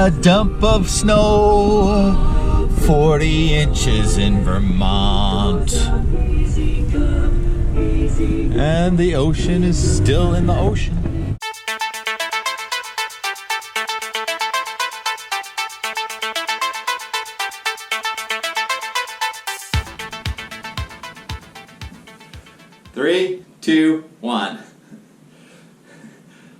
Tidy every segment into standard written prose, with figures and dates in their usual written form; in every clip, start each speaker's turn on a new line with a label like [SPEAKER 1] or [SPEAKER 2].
[SPEAKER 1] A dump of snow, 40 inches in Vermont. And the ocean is still in the ocean. Three, two, one.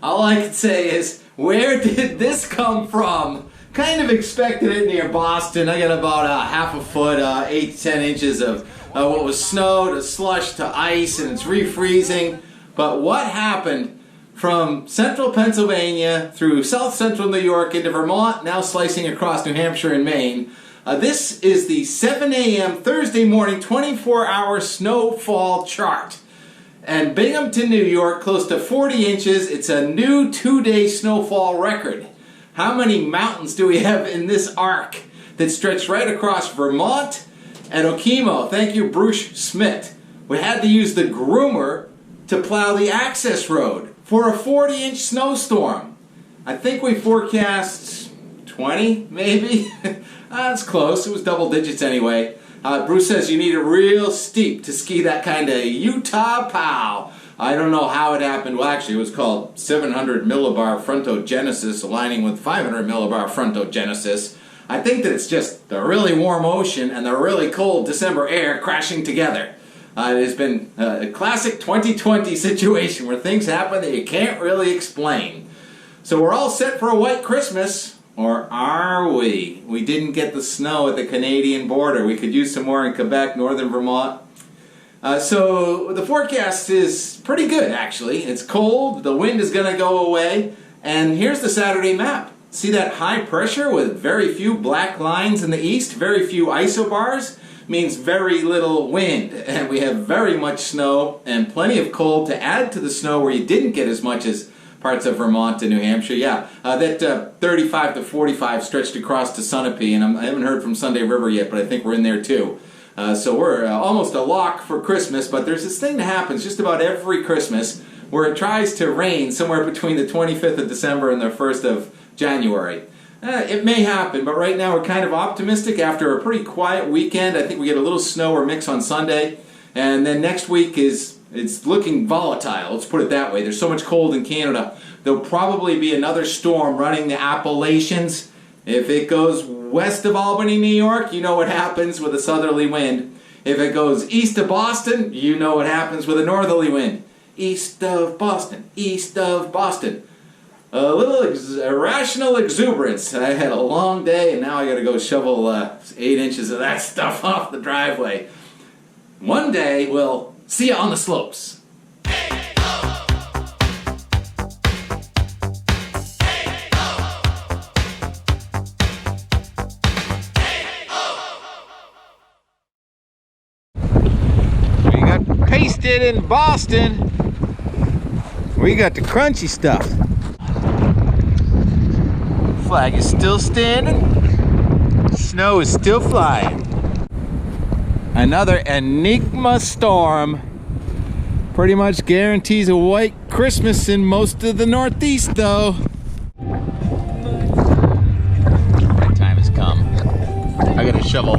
[SPEAKER 1] All I can say is, where did this come from? Kind of expected it near Boston. I got about half a foot, 8 to 10 inches of what was snow to slush to ice, and it's refreezing. But what happened from central Pennsylvania through south central New York into Vermont, now slicing across New Hampshire and Maine? This is the 7 a.m. Thursday morning 24-hour snowfall chart. And Binghamton, New York, close to 40 inches. It's a new 2-day snowfall record. How many mountains do we have in this arc that stretch right across Vermont and Okemo? Thank you, Bruce Schmidt. We had to use the groomer to plow the access road for a 40-inch snowstorm. I think we forecast 20, maybe? That's close. It was double digits anyway. Bruce says you need a real steep to ski that kind of Utah pow. I don't know how it happened. Well, actually, it was called 700 millibar frontogenesis aligning with 500 millibar frontogenesis. I think that it's just the really warm ocean and the really cold December air crashing together. It has been a classic 2020 situation where things happen that you can't really explain. So we're all set for a white Christmas. Or are we? We didn't get the snow at the Canadian border. We could use some more in Quebec, northern Vermont. So the forecast is pretty good, actually. It's cold, the wind is going to go away, and here's the Saturday map. See that high pressure with very few black lines in the east, very few isobars? Means very little wind, and we have very much snow and plenty of cold to add to the snow where you didn't get as much as parts of Vermont and New Hampshire. Yeah, that 35 to 45 stretched across to Sunapee, and I haven't heard from Sunday River yet, but I think we're in there too. So we're almost a lock for Christmas, but there's this thing that happens just about every Christmas where it tries to rain somewhere between the 25th of December and the 1st of January. It may happen, but right now we're kind of optimistic after a pretty quiet weekend. I think we get a little snow or mix on Sunday, and then next week it's looking volatile, let's put it that way. There's so much cold in Canada. There'll probably be another storm running the Appalachians. If it goes west of Albany, New York, you know what happens with a southerly wind. If it goes east of Boston, you know what happens with a northerly wind. East of Boston, east of Boston. A little irrational exuberance. I had a long day, and now I got to go shovel 8 inches of that stuff off the driveway. One day, we'll see you on the slopes. We got pasted in Boston. We got the crunchy stuff. Flag is still standing. Snow is still flying. Another Enigma storm pretty much guarantees a white Christmas in most of the Northeast, though. My time has come. I gotta shovel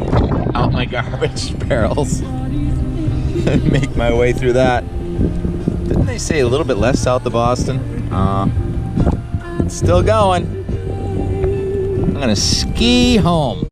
[SPEAKER 1] out my garbage barrels and make my way through that. Didn't they say a little bit less south of Boston? It's still going. I'm gonna ski home.